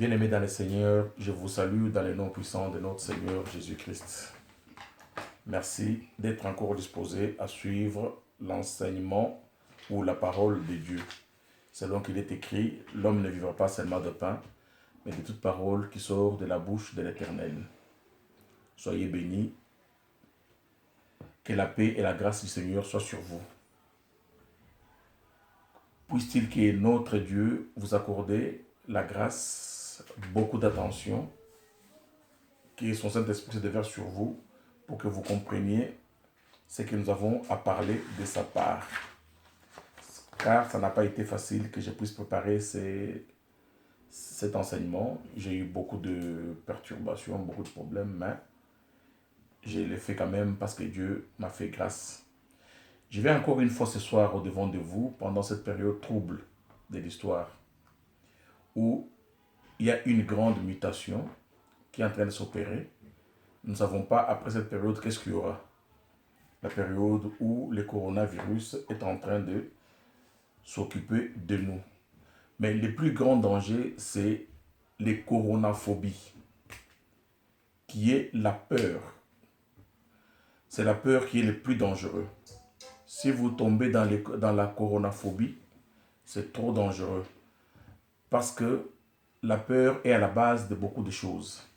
Bien-aimés dans le Seigneur, je vous salue dans le nom puissant de notre Seigneur Jésus-Christ. Merci d'être encore disposé à suivre l'enseignement ou la parole de Dieu. Selon qu'il est écrit, l'homme ne vivra pas seulement de pain, mais de toute parole qui sort de la bouche de l'Éternel. Soyez bénis. Que la paix et la grâce du Seigneur soient sur vous. Puisse-t-il que notre Dieu vous accorde la grâce, beaucoup d'attention, que son Saint-Esprit se déverse sur vous pour que vous compreniez ce que nous avons à parler de sa part. Car ça n'a pas été facile que je puisse préparer cet enseignement. J'ai eu beaucoup de perturbations, beaucoup de problèmes, mais je l'ai fait quand même parce que Dieu m'a fait grâce. Je vais encore une fois ce soir au devant de vous pendant cette période trouble de l'histoire où il y a une grande mutation qui est en train de s'opérer. Nous ne savons pas après cette période qu'est-ce qu'il y aura. La période où le coronavirus est en train de s'occuper de nous. Mais le plus grand danger, c'est les coronaphobies, qui est la peur. C'est la peur qui est le plus dangereux. Si vous tombez dans la coronaphobie, c'est trop dangereux. Parce que la peur est à la base de beaucoup de choses.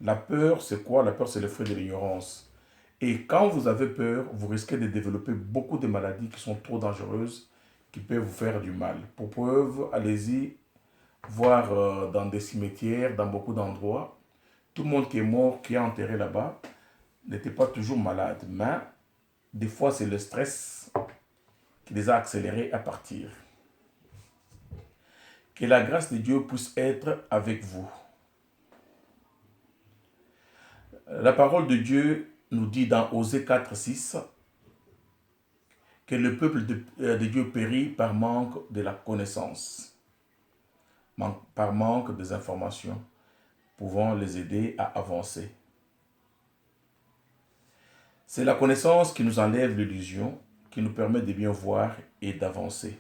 La peur, c'est quoi? La peur, c'est le fruit de l'ignorance. Et quand vous avez peur, vous risquez de développer beaucoup de maladies qui sont trop dangereuses, qui peuvent vous faire du mal. Pour preuve, allez-y voir dans des cimetières, dans beaucoup d'endroits. Tout le monde qui est mort, qui est enterré là-bas, n'était pas toujours malade. Mais des fois, c'est le stress qui les a accélérés à partir. Que la grâce de Dieu puisse être avec vous. La parole de Dieu nous dit dans Osée 4:6 que le peuple de Dieu périt par manque de la connaissance, par manque des informations pouvant les aider à avancer. C'est la connaissance qui nous enlève l'illusion, qui nous permet de bien voir et d'avancer.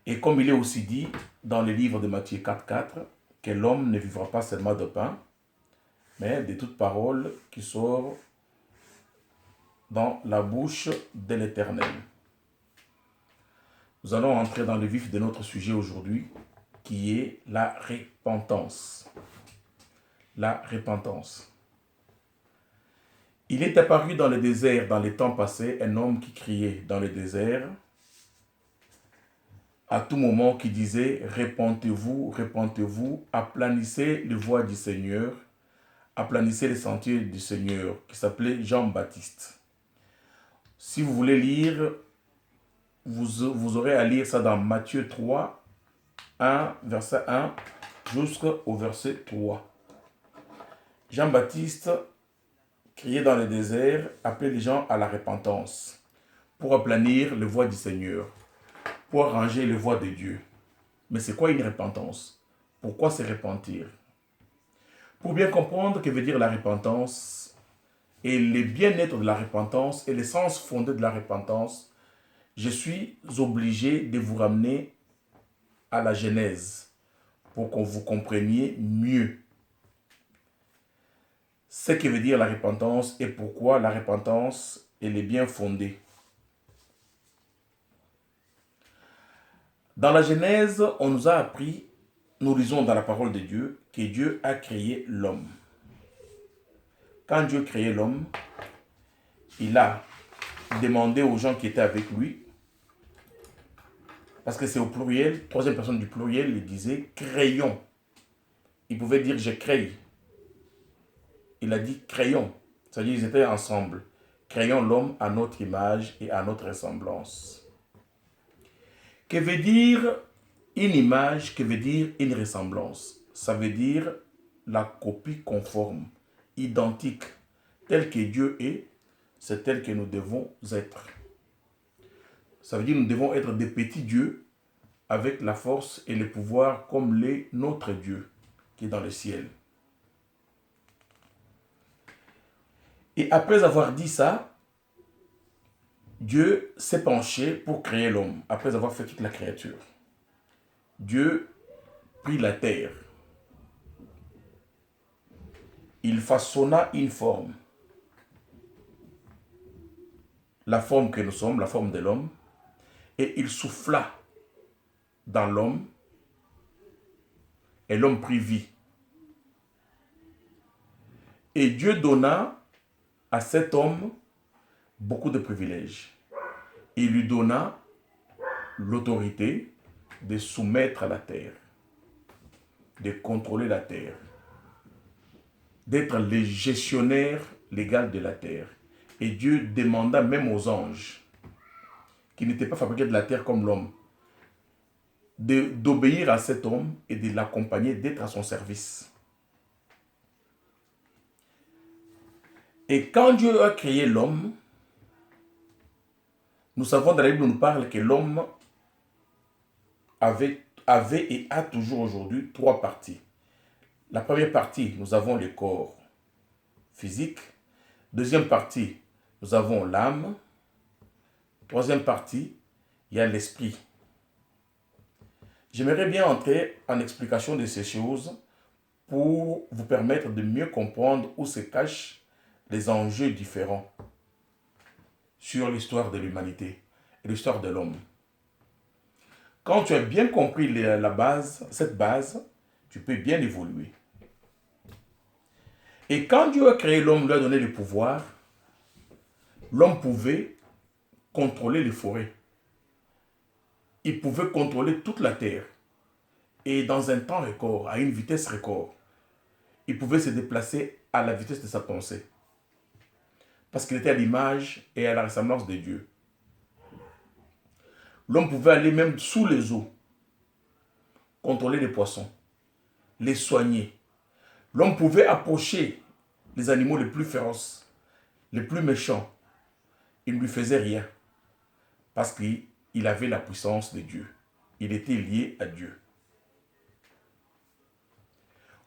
Et comme il est aussi dit dans le livre de Matthieu 4:4, que l'homme ne vivra pas seulement de pain, mais de toute parole qui sort dans la bouche de l'Éternel. Nous allons entrer dans le vif de notre sujet aujourd'hui, qui est la repentance. La repentance. Il est apparu dans le désert, dans les temps passés, un homme qui criait dans le désert, à tout moment, qui disait « Repentez-vous, repentez-vous, aplanissez les voies du Seigneur, aplanissez les sentiers du Seigneur », qui s'appelait Jean-Baptiste. Si vous voulez lire, vous aurez à lire ça dans Matthieu 3, 1, verset 1, jusqu'au verset 3. Jean-Baptiste criait dans le désert, appelait les gens à la repentance, pour aplanir les voies du Seigneur, pour arranger les voies de Dieu. Mais c'est quoi une repentance? Pourquoi se repentir? Pour bien comprendre ce que veut dire la repentance et le bien-être de la repentance et le sens fondé de la repentance, je suis obligé de vous ramener à la Genèse pour que vous compreniez mieux ce que veut dire la repentance et pourquoi la repentance elle est bien fondée. Dans la Genèse, on nous a appris, nous lisons dans la parole de Dieu, que Dieu a créé l'homme. Quand Dieu créait l'homme, il a demandé aux gens qui étaient avec lui, parce que c'est au pluriel, troisième personne du pluriel, il disait « créons ». Il pouvait dire « je crée ». Il a dit « créons ». C'est-à-dire qu'ils étaient ensemble. « Créons l'homme à notre image et à notre ressemblance ». Que veut dire une image? Que veut dire une ressemblance? Ça veut dire la copie conforme, identique. Tel que Dieu est, c'est tel que nous devons être. Ça veut dire que nous devons être des petits dieux avec la force et le pouvoir comme l'est notre Dieu qui est dans le ciel. Et après avoir dit ça, Dieu s'est penché pour créer l'homme, après avoir fait toute la créature. Dieu prit la terre. Il façonna une forme. La forme que nous sommes, la forme de l'homme. Et il souffla dans l'homme. Et l'homme prit vie. Et Dieu donna à cet homme beaucoup de privilèges. Il lui donna l'autorité de soumettre à la terre, de contrôler la terre, d'être le gestionnaire légal de la terre. Et Dieu demanda même aux anges, qui n'étaient pas fabriqués de la terre comme l'homme, d'obéir à cet homme et de l'accompagner, d'être à son service. Et quand Dieu a créé l'homme, nous savons dans la Bible, on nous parle que l'homme avait et a toujours aujourd'hui 3 parties. La première partie, nous avons le corps physique. Deuxième partie, nous avons l'âme. Troisième partie, il y a l'esprit. J'aimerais bien entrer en explication de ces choses pour vous permettre de mieux comprendre où se cachent les enjeux différents sur l'histoire de l'humanité et l'histoire de l'homme. Quand tu as bien compris la base, cette base, tu peux bien évoluer. Et quand Dieu a créé l'homme, lui a donné le pouvoir, l'homme pouvait contrôler les forêts. Il pouvait contrôler toute la terre. Et dans un temps record, à une vitesse record, il pouvait se déplacer à la vitesse de sa pensée. Parce qu'il était à l'image et à la ressemblance de Dieu. L'homme pouvait aller même sous les eaux, contrôler les poissons, les soigner. L'homme pouvait approcher les animaux les plus féroces, les plus méchants. Il ne lui faisait rien. Parce qu'il avait la puissance de Dieu. Il était lié à Dieu.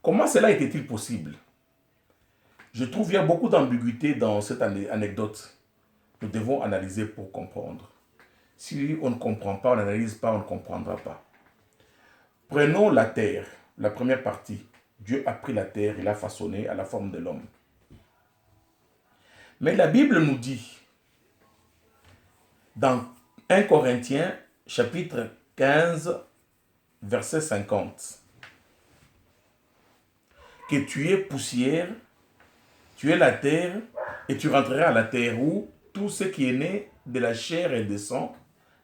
Comment cela était-il possible? Je trouve qu'il y a beaucoup d'ambiguïté dans cette anecdote. Nous devons analyser pour comprendre. Si on ne comprend pas, on n'analyse pas, on ne comprendra pas. Prenons la terre, la première partie. Dieu a pris la terre et l'a façonnée à la forme de l'homme. Mais la Bible nous dit, dans 1 Corinthiens, chapitre 15, verset 50, que tu es poussière, tu es la terre, et tu rentreras à la terre où tout ce qui est né de la chair et du sang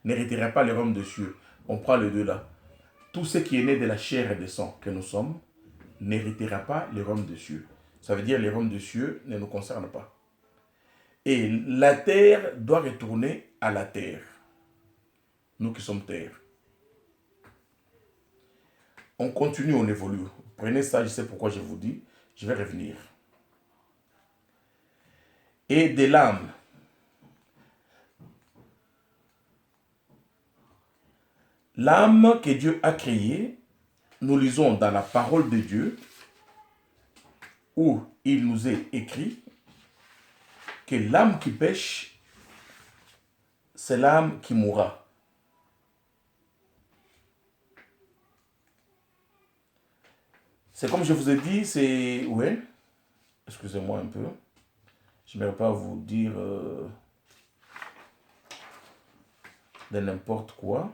n'héritera pas le royaume des cieux. On prend les deux là. Tout ce qui est né de la chair et du sang que nous sommes n'héritera pas le royaume des cieux. Ça veut dire que le royaume des cieux ne nous concerne pas. Et la terre doit retourner à la terre. Nous qui sommes terre. On continue, on évolue. Prenez ça, je sais pourquoi je vous dis. Je vais revenir. Et de l'âme. L'âme que Dieu a créée, nous lisons dans la parole de Dieu, où il nous est écrit que l'âme qui pêche, c'est l'âme qui mourra. C'est comme je vous ai dit, c'est... Ouais, excusez-moi un peu. Je n'aimerais pas vous dire de n'importe quoi.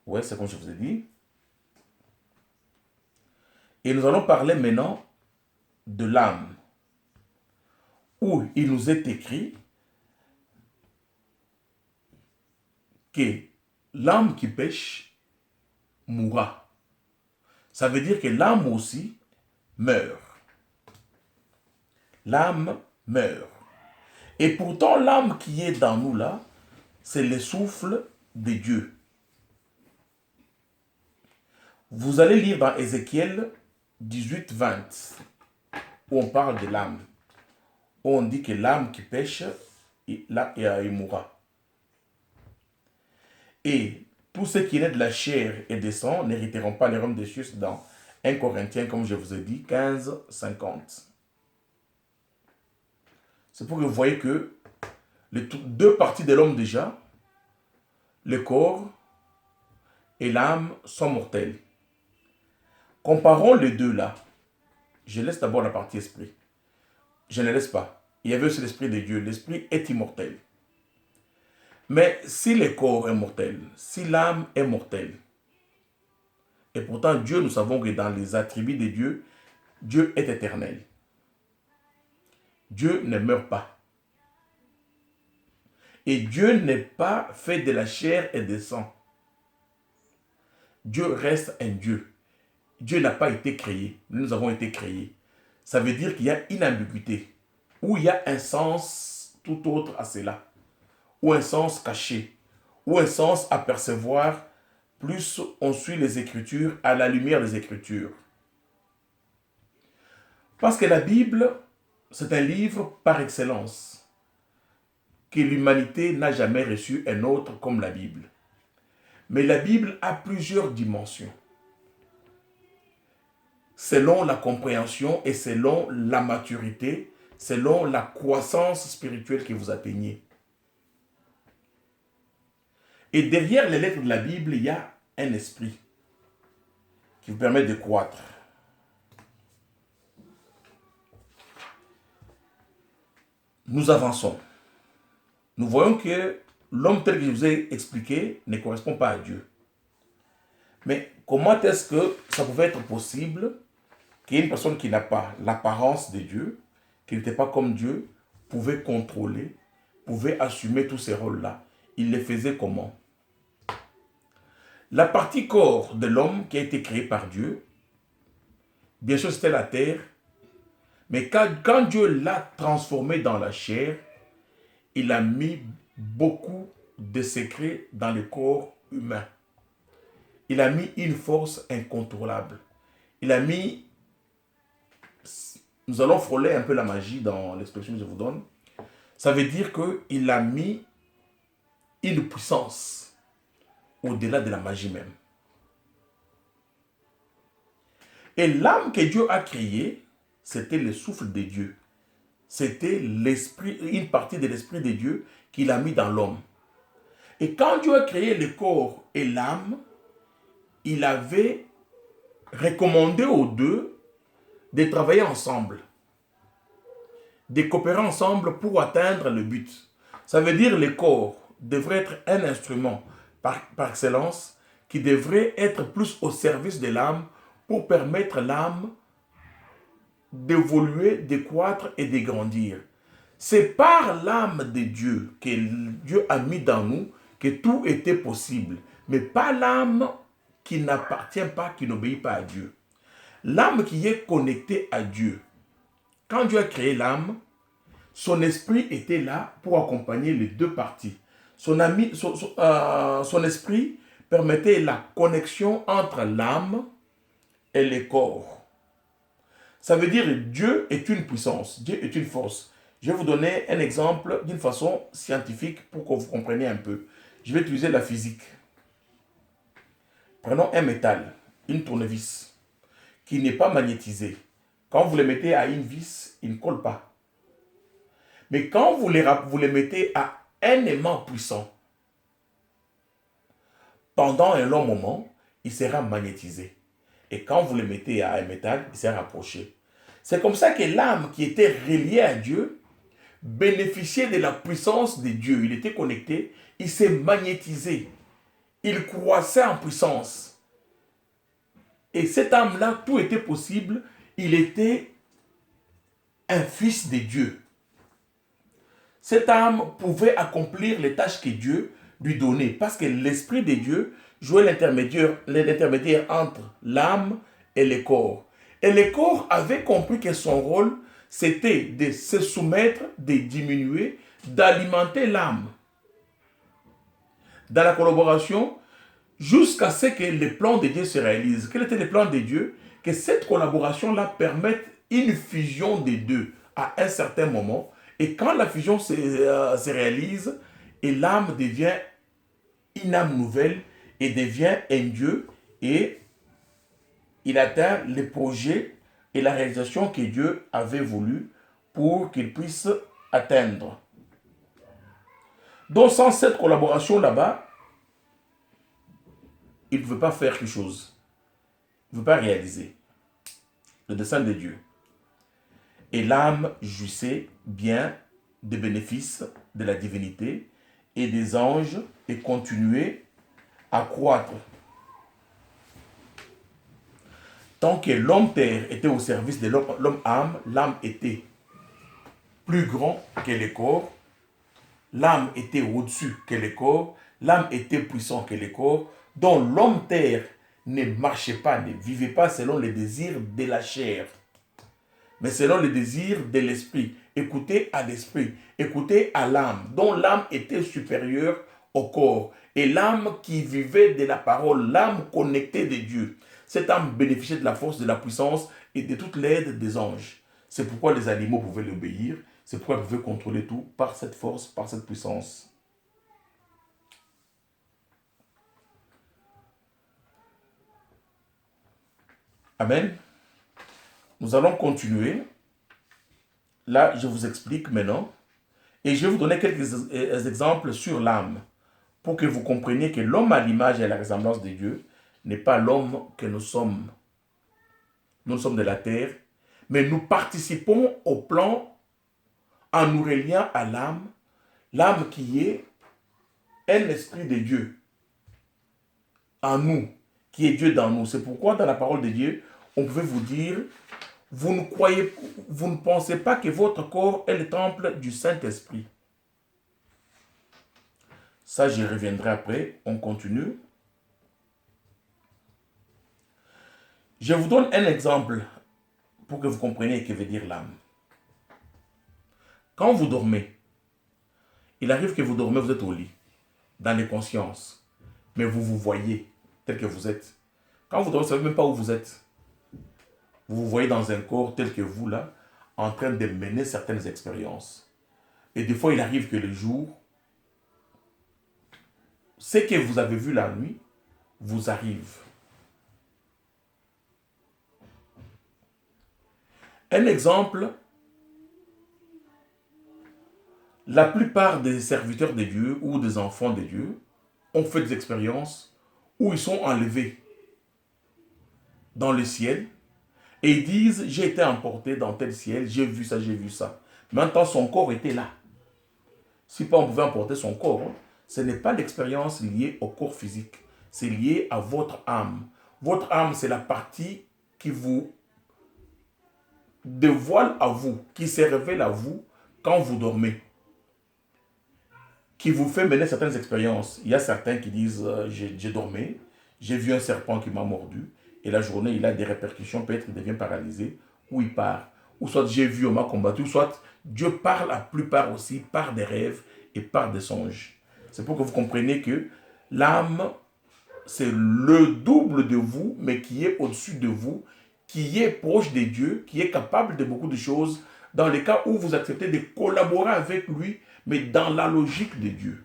Ouais, c'est comme je vous ai dit. Et nous allons parler maintenant de l'âme, où il nous est écrit que l'âme qui pêche mourra. Ça veut dire que l'âme aussi meurt. L'âme meurt. Et pourtant, l'âme qui est dans nous là, c'est le souffle de Dieu. Vous allez lire dans Ézéchiel 18, 20, où on parle de l'âme. Où on dit que l'âme qui pêche, il mourra. Et tous ceux qui naissent de la chair et du sang n'hériteront pas les royaumes des cieux, dans 1 Corinthiens, comme je vous ai dit, 15, 50. C'est pour que vous voyez que les deux parties de l'homme déjà, le corps et l'âme, sont mortelles. Comparons les deux là. Je laisse d'abord la partie esprit. Je ne laisse pas. Il y avait aussi l'esprit de Dieu. L'esprit est immortel. Mais si le corps est mortel, si l'âme est mortelle, et pourtant Dieu, nous savons que dans les attributs de Dieu, Dieu est éternel. Dieu ne meurt pas. Et Dieu n'est pas fait de la chair et du sang. Dieu reste un Dieu. Dieu n'a pas été créé. Nous avons été créés. Ça veut dire qu'il y a une ambiguïté, ou il y a un sens tout autre à cela, ou un sens caché, ou un sens à percevoir, plus on suit les Écritures à la lumière des Écritures. Parce que la Bible, c'est un livre par excellence, que l'humanité n'a jamais reçu un autre comme la Bible. Mais la Bible a plusieurs dimensions, selon la compréhension et selon la maturité, selon la croissance spirituelle que vous atteignez. Et derrière les lettres de la Bible, il y a un esprit qui vous permet de croître. Nous avançons. Nous voyons que l'homme tel que je vous ai expliqué ne correspond pas à Dieu. Mais comment est-ce que ça pouvait être possible qu'une personne qui n'a pas l'apparence de Dieu, qui n'était pas comme Dieu, pouvait contrôler, pouvait assumer tous ces rôles-là? Il les faisait comment? La partie corps de l'homme qui a été créé par Dieu, bien sûr c'était la terre, mais quand Dieu l'a transformé dans la chair, il a mis beaucoup de secrets dans le corps humain. Il a mis une force incontrôlable. Il a mis... Nous allons frôler un peu la magie dans l'expression que je vous donne. Ça veut dire qu'il a mis une puissance au-delà de la magie même. Et l'âme que Dieu a créée, c'était le souffle de Dieu. C'était l'esprit, une partie de l'esprit de Dieu qu'il a mis dans l'homme. Et quand Dieu a créé le corps et l'âme, il avait recommandé aux deux de travailler ensemble, de coopérer ensemble pour atteindre le but. Ça veut dire que le corps devrait être un instrument par excellence qui devrait être plus au service de l'âme pour permettre l'âme d'évoluer, de croître et de grandir. C'est par l'âme de Dieu que Dieu a mis dans nous que tout était possible, mais pas l'âme qui n'appartient pas, qui n'obéit pas à Dieu. L'âme qui est connectée à Dieu. Quand Dieu a créé l'âme, son esprit était là pour accompagner les deux parties. Son esprit permettait la connexion entre l'âme et le corps. Ça veut dire que Dieu est une puissance, Dieu est une force. Je vais vous donner un exemple d'une façon scientifique pour que vous compreniez un peu. Je vais utiliser la physique. Prenons un métal, une tournevis, qui n'est pas magnétisé. Quand vous le mettez à une vis, il ne colle pas. Mais quand vous le mettez à un aimant puissant, pendant un long moment, il sera magnétisé. Et quand vous le mettez à un métal, il sera rapproché. C'est comme ça que l'âme qui était reliée à Dieu bénéficiait de la puissance de Dieu. Il était connecté, il s'est magnétisé. Il croissait en puissance. Et cette âme-là, tout était possible. Il était un fils de Dieu. Cette âme pouvait accomplir les tâches que Dieu lui donnait parce que l'Esprit de Dieu jouait l'intermédiaire entre l'âme et le corps. Et le corps avait compris que son rôle, c'était de se soumettre, de diminuer, d'alimenter l'âme. Dans la collaboration, jusqu'à ce que le plan de Dieu se réalise. Quel était le plan de Dieu? Que cette collaboration-là permette une fusion des deux à un certain moment. Et quand la fusion se réalise, et l'âme devient une âme nouvelle et devient un Dieu, et il atteint les projets et la réalisation que Dieu avait voulu pour qu'il puisse atteindre. Donc sans cette collaboration là-bas, il ne pouvait pas faire quelque chose. ne veut pas réaliser le dessein de Dieu. Et l'âme jouissait bien des bénéfices de la divinité et des anges et continuait à croître. Tant que l'homme-terre était au service de l'homme-âme, l'âme était plus grand que le corps, l'âme était au-dessus que le corps, l'âme était puissant que le corps, dont l'homme-terre ne marchait pas, ne vivait pas selon les désirs de la chair, mais selon les désirs de l'esprit. Écoutez à l'esprit, écoutez à l'âme, dont l'âme était supérieure au corps, et l'âme qui vivait de la parole, l'âme connectée de Dieu. Cette âme bénéficiait de la force, de la puissance et de toute l'aide des anges. C'est pourquoi les animaux pouvaient l'obéir, c'est pourquoi ils pouvaient contrôler tout par cette force, par cette puissance. Amen. Nous allons continuer. Là, je vous explique maintenant. Et je vais vous donner quelques exemples sur l'âme, pour que vous compreniez que l'homme à l'image et à la ressemblance de Dieu n'est pas l'homme que nous sommes. Nous sommes de la terre, mais nous participons au plan en nous reliant à l'âme qui est un esprit de Dieu en nous, qui est Dieu dans nous. C'est pourquoi dans la parole de Dieu, on pouvait vous dire, vous ne pensez pas que votre corps est le temple du Saint-Esprit. Ça, j'y reviendrai après. On continue. Je vous donne un exemple pour que vous compreniez ce que veut dire l'âme. Quand vous dormez, il arrive que vous dormez, vous êtes au lit, dans les consciences, mais vous vous voyez tel que vous êtes. Quand vous dormez, vous ne savez même pas où vous êtes. Vous vous voyez dans un corps tel que vous, là, en train de mener certaines expériences. Et des fois, il arrive que le jour, ce que vous avez vu la nuit, vous arrive. Un exemple, la plupart des serviteurs de Dieu ou des enfants de Dieu ont fait des expériences où ils sont enlevés dans le ciel et ils disent, j'ai été emporté dans tel ciel, j'ai vu ça, j'ai vu ça. Maintenant, son corps était là. Si pas on pouvait emporter son corps, ce n'est pas l'expérience liée au corps physique, c'est lié à votre âme. Votre âme, c'est la partie qui vous dévoile à vous, qui se révèle à vous quand vous dormez, qui vous fait mener certaines expériences. Il y a certains qui disent, j'ai dormi, j'ai vu un serpent qui m'a mordu, et la journée, il a des répercussions, peut-être qu'il devient paralysé, ou il part. Ou soit j'ai vu, on m'a combattu, ou soit Dieu parle la plupart aussi par des rêves et par des songes. C'est pour que vous compreniez que l'âme, c'est le double de vous, mais qui est au-dessus de vous, qui est proche de Dieu, qui est capable de beaucoup de choses, dans les cas où vous acceptez de collaborer avec lui, mais dans la logique de Dieu.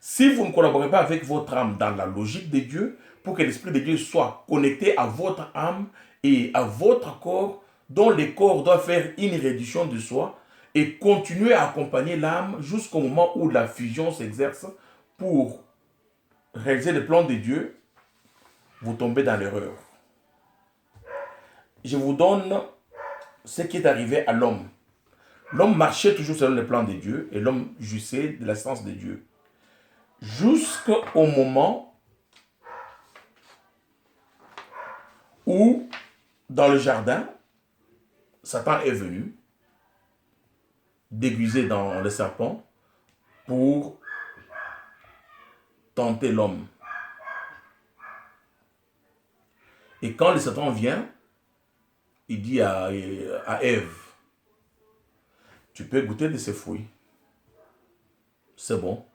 Si vous ne collaborez pas avec votre âme dans la logique de Dieu, pour que l'Esprit de Dieu soit connecté à votre âme et à votre corps, dont le corps doit faire une réduction de soi et continuer à accompagner l'âme jusqu'au moment où la fusion s'exerce pour réaliser le plan de Dieu, vous tombez dans l'erreur. Je vous donne ce qui est arrivé à l'homme. L'homme marchait toujours selon le plan de Dieu et l'homme jouissait de l'assistance de Dieu. Jusqu'au moment où, dans le jardin, Satan est venu, déguisé dans le serpent, pour tenter l'homme. Et quand le Satan vient, il dit à Ève, tu peux goûter de ces fruits. C'est bon.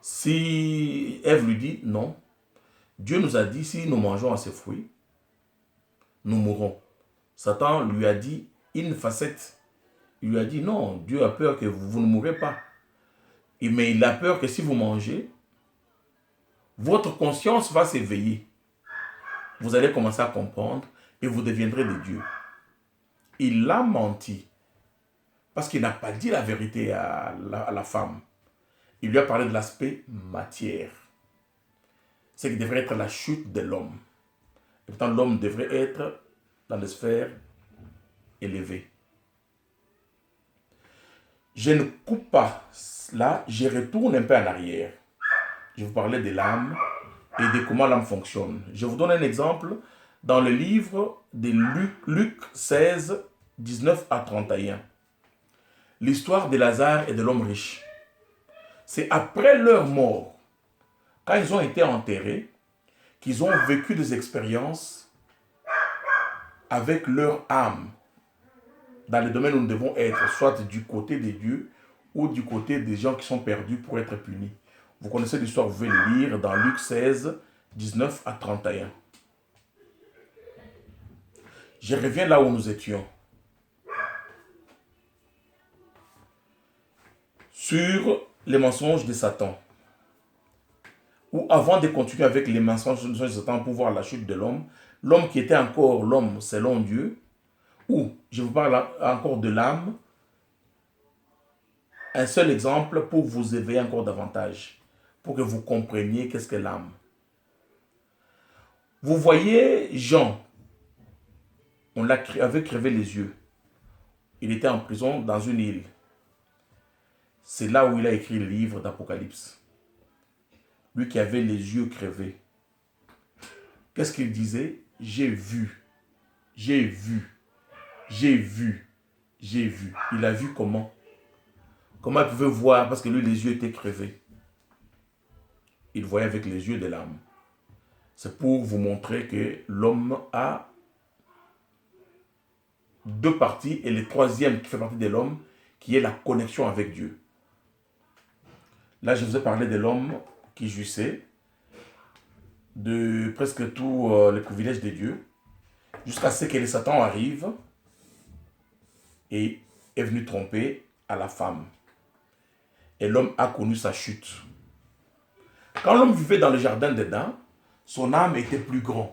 Si Ève lui dit non, Dieu nous a dit, si nous mangeons à ces fruits, nous mourrons. Satan lui a dit une facette. Il lui a dit non, Dieu a peur que vous ne mourrez pas. Mais il a peur que si vous mangez, votre conscience va s'éveiller. Vous allez commencer à comprendre et vous deviendrez des dieux. Il a menti parce qu'il n'a pas dit la vérité à la femme. il lui a parlé de l'aspect matière. C'est qui devrait être la chute de l'homme. Et pourtant, l'homme devrait être dans les sphères élevées. Je ne coupe pas là, je retourne un peu en arrière. Je vous parlais de l'âme et de comment l'âme fonctionne. Je vous donne un exemple dans le livre de Luc 16, 19 à 31. L'histoire de Lazare et de l'homme riche. C'est après leur mort, quand ils ont été enterrés, qu'ils ont vécu des expériences avec leur âme dans le domaine où nous devons être, soit du côté des dieux ou du côté des gens qui sont perdus pour être punis. Vous connaissez l'histoire, vous pouvez le lire dans Luc 16, 19 à 31. Je reviens là où nous étions. Sur les mensonges de Satan. Ou avant de continuer avec les mensonges de Satan pour voir la chute de l'homme, l'homme qui était encore l'homme selon Dieu, ou je vous parle encore de l'âme, un seul exemple pour vous éveiller encore davantage, pour que vous compreniez qu'est-ce que l'âme. Vous voyez Jean, on avait crevé les yeux. Il était en prison dans une île. C'est là où il a écrit le livre d'Apocalypse. Lui qui avait les yeux crevés. Qu'est-ce qu'il disait? J'ai vu, j'ai vu, j'ai vu, j'ai vu. Il a vu comment? Comment il pouvait voir? Parce que lui, les yeux étaient crevés. Il voyait avec les yeux de l'âme. C'est pour vous montrer que l'homme a deux parties et le troisième qui fait partie de l'homme, qui est la connexion avec Dieu. Là, je vous ai parlé de l'homme qui jouissait de presque tous les privilèges de Dieu, jusqu'à ce que le Satan arrive et est venu tromper à la femme. Et l'homme a connu sa chute. Quand l'homme vivait dans le jardin d'Éden, son âme était plus grande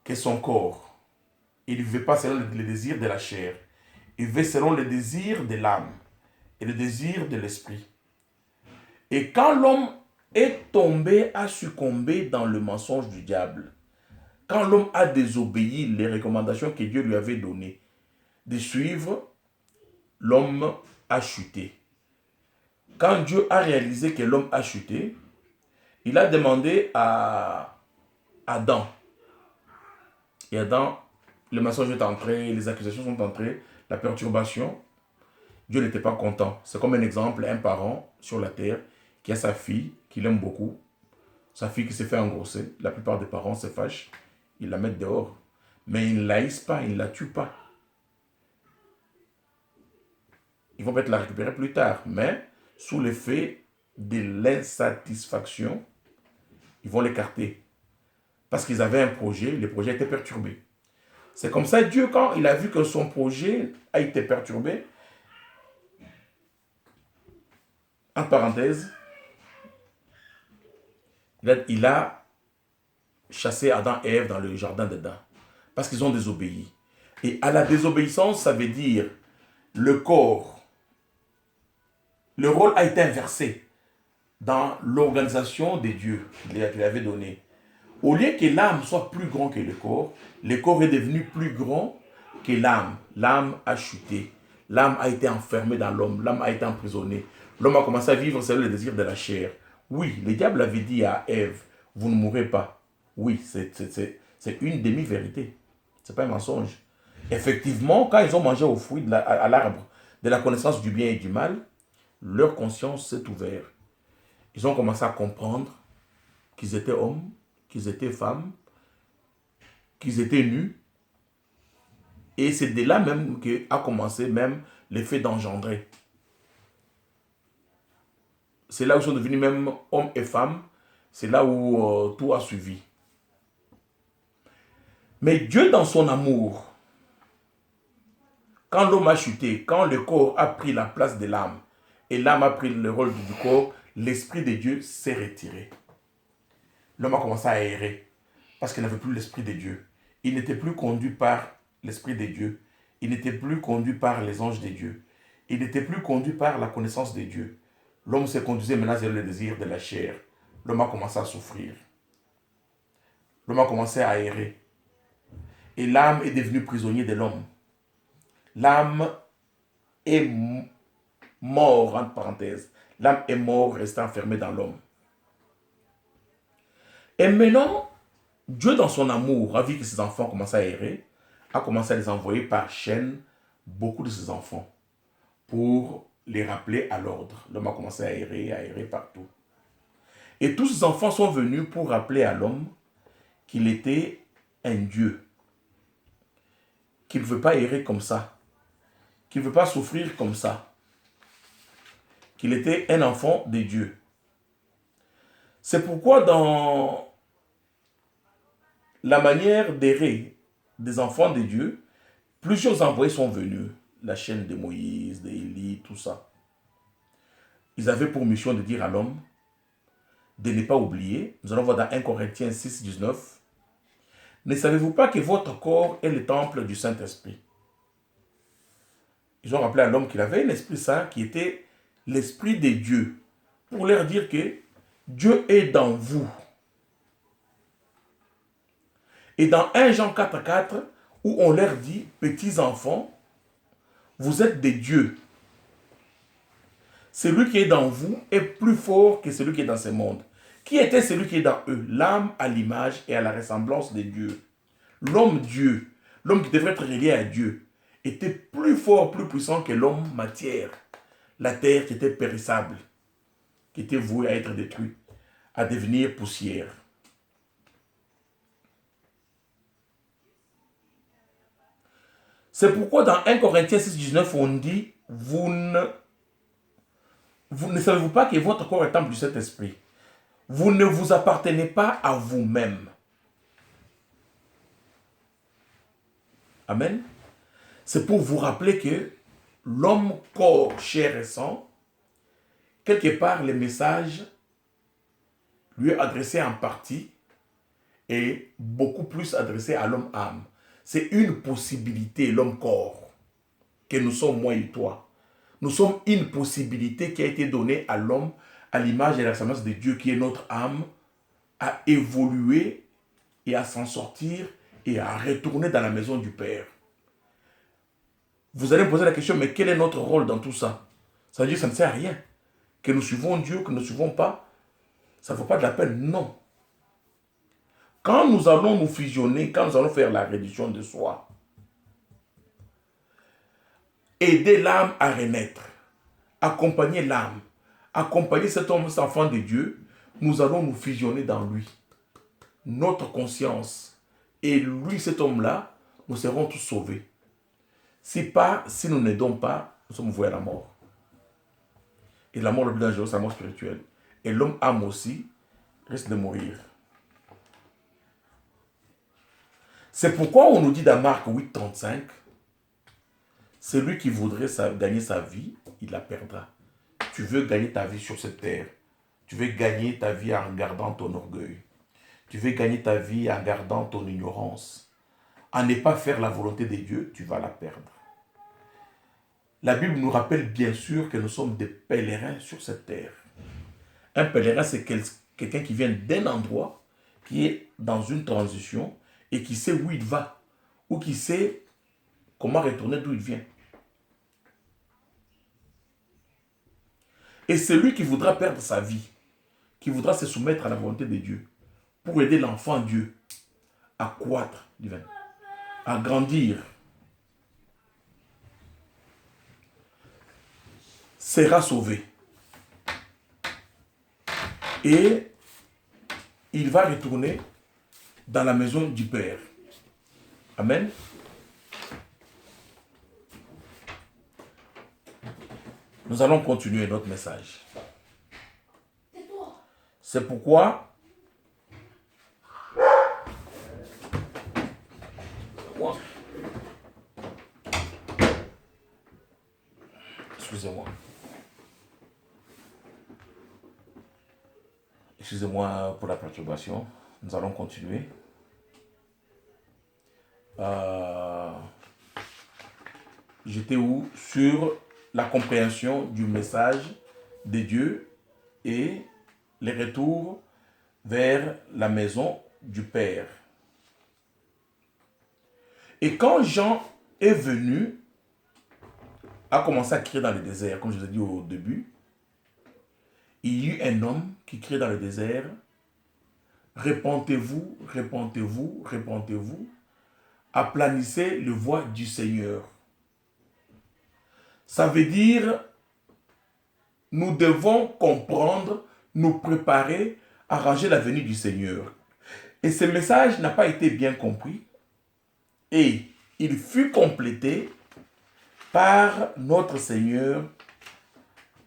que son corps. Il ne vivait pas selon les désirs de la chair. Il vivait selon les désirs de l'âme et les désirs de l'esprit. Et quand l'homme est tombé, a succombé dans le mensonge du diable, quand l'homme a désobéi les recommandations que Dieu lui avait données de suivre, l'homme a chuté. Quand Dieu a réalisé que l'homme a chuté, il a demandé à Adam. Et Adam, le mensonge est entré, les accusations sont entrées, la perturbation. Dieu n'était pas content. C'est comme un exemple, un parent sur la terre qui a sa fille, qu'il aime beaucoup. Sa fille qui s'est fait engrosser. La plupart des parents se fâchent. Ils la mettent dehors. Mais ils ne la haïssent pas, ils ne la tuent pas. Ils vont peut-être la récupérer plus tard. Mais sous l'effet de l'insatisfaction, ils vont l'écarter. Parce qu'ils avaient un projet, le projet était perturbé. C'est comme ça, Dieu, quand il a vu que son projet a été perturbé, en parenthèse, il a chassé Adam et Ève dans le jardin d'Éden. Parce qu'ils ont désobéi. Et à la désobéissance, ça veut dire le corps. Le rôle a été inversé dans l'organisation des dieux qu'il avait donné. Au lieu que l'âme soit plus grand que le corps est devenu plus grand que l'âme. L'âme a chuté. L'âme a été enfermée dans l'homme. L'âme a été emprisonnée. L'homme a commencé à vivre selon les désirs de la chair. Oui, le diable avait dit à Ève, vous ne mourrez pas. Oui, c'est une demi-vérité. Ce n'est pas un mensonge. Effectivement, quand ils ont mangé au fruit à l'arbre de la connaissance du bien et du mal, leur conscience s'est ouverte. Ils ont commencé à comprendre qu'ils étaient hommes, qu'ils étaient femmes, qu'ils étaient nus. Et c'est de là même qu'a commencé même l'effet d'engendrer. C'est là où ils sont devenus même hommes et femmes. C'est là où tout a suivi. Mais Dieu, dans son amour, quand l'homme a chuté, quand le corps a pris la place de l'âme, et l'âme a pris le rôle du corps, l'Esprit de Dieu s'est retiré. L'homme a commencé à errer, parce qu'il n'avait plus l'Esprit de Dieu. Il n'était plus conduit par l'Esprit de Dieu. Il n'était plus conduit par les anges de Dieu. Il n'était plus conduit par la connaissance de Dieu. L'homme se conduisait maintenant vers le désir de la chair. L'homme a commencé à souffrir. L'homme a commencé à errer. Et l'âme est devenue prisonnier de l'homme. L'âme est morte, entre parenthèses. L'âme est morte, restée enfermée dans l'homme. Et maintenant, Dieu, dans son amour, a vu que ses enfants commençaient à errer, a commencé à les envoyer par chaîne, beaucoup de ses enfants, pour les rappeler à l'ordre. L'homme a commencé à errer partout. Et tous ces enfants sont venus pour rappeler à l'homme qu'il était un Dieu, qu'il ne veut pas errer comme ça, qu'il ne veut pas souffrir comme ça, qu'il était un enfant de Dieu. C'est pourquoi dans la manière d'errer des enfants de Dieu, plusieurs envoyés sont venus, la chaîne de Moïse, d'Élie, tout ça. Ils avaient pour mission de dire à l'homme de ne pas oublier. Nous allons voir dans 1 Corinthiens 6, 19. Ne savez-vous pas que votre corps est le temple du Saint-Esprit? Ils ont rappelé à l'homme qu'il avait un Esprit Saint qui était l'Esprit de Dieu, pour leur dire que Dieu est dans vous. Et dans 1 Jean 4, 4, où on leur dit, petits enfants, vous êtes des dieux. Celui qui est dans vous est plus fort que celui qui est dans ce monde. Qui était celui qui est dans eux? L'âme à l'image et à la ressemblance de Dieu. L'homme Dieu, l'homme qui devrait être relié à Dieu, était plus fort, plus puissant que l'homme matière. La terre qui était périssable, qui était vouée à être détruite, à devenir poussière. C'est pourquoi dans 1 Corinthiens 6, 19, on dit, vous ne savez-vous pas que votre corps est temple du Saint-Esprit? Vous ne vous appartenez pas à vous-même. Amen. C'est pour vous rappeler que l'homme, corps, chair et sang, quelque part, le message lui est adressé en partie et beaucoup plus adressé à l'homme âme. C'est une possibilité, l'homme corps, que nous sommes moi et toi. Nous sommes une possibilité qui a été donnée à l'homme à l'image et à la ressemblance de Dieu qui est notre âme, à évoluer et à s'en sortir et à retourner dans la maison du Père. Vous allez me poser la question, mais quel est notre rôle dans tout ça? Ça veut dire que ça ne sert à rien. Que nous suivons Dieu, que nous ne suivons pas, ça ne vaut pas de la peine, non. Quand nous allons nous fusionner, quand nous allons faire la réduction de soi, aider l'âme à renaître, accompagner l'âme, accompagner cet homme, cet enfant de Dieu, nous allons nous fusionner dans lui. Notre conscience et lui, cet homme-là, nous serons tous sauvés. Si nous n'aidons pas, nous sommes voués à la mort. Et la mort le plus dangereuse, c'est la mort spirituelle. Et l'homme âme aussi risque de mourir. C'est pourquoi on nous dit dans Marc 8, 35, celui qui voudrait gagner sa vie, il la perdra. Tu veux gagner ta vie sur cette terre. Tu veux gagner ta vie en gardant ton orgueil. Tu veux gagner ta vie en gardant ton ignorance. En ne pas faire la volonté de Dieu, tu vas la perdre. La Bible nous rappelle bien sûr que nous sommes des pèlerins sur cette terre. Un pèlerin, c'est quelqu'un qui vient d'un endroit, qui est dans une transition et qui sait où il va, ou qui sait comment retourner d'où il vient. Et celui qui voudra perdre sa vie, qui voudra se soumettre à la volonté de Dieu, pour aider l'enfant Dieu à croître, à grandir, sera sauvé. Et il va retourner dans la maison du Père. Amen. Nous allons continuer notre message. C'est pourquoi excusez-moi. Excusez-moi pour la perturbation. Nous allons continuer. J'étais où? Sur la compréhension du message de Dieu et les retours vers la maison du Père. Et quand Jean est venu, a commencé à crier dans le désert, comme je vous ai dit au début, il y eut un homme qui criait dans le désert, « Repentez-vous, repentez-vous, repentez-vous, aplanissez le voie du Seigneur. » Ça veut dire, nous devons comprendre, nous préparer à ranger la venue du Seigneur. Et ce message n'a pas été bien compris et il fut complété par notre Seigneur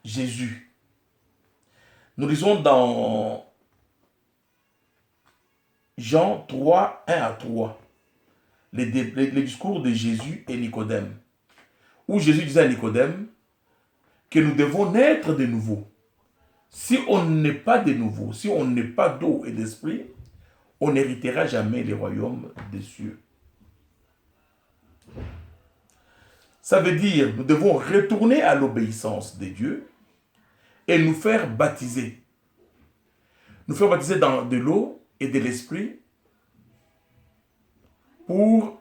Jésus. Nous lisons dans Jean 3, 1 à 3, les discours de Jésus et Nicodème, où Jésus disait à Nicodème que nous devons naître de nouveau. Si on n'est pas de nouveau, si on n'est pas d'eau et d'esprit, on n'héritera jamais les royaumes des cieux. Ça veut dire, nous devons retourner à l'obéissance de Dieu et nous faire baptiser. Nous faire baptiser dans de l'eau et de l'esprit pour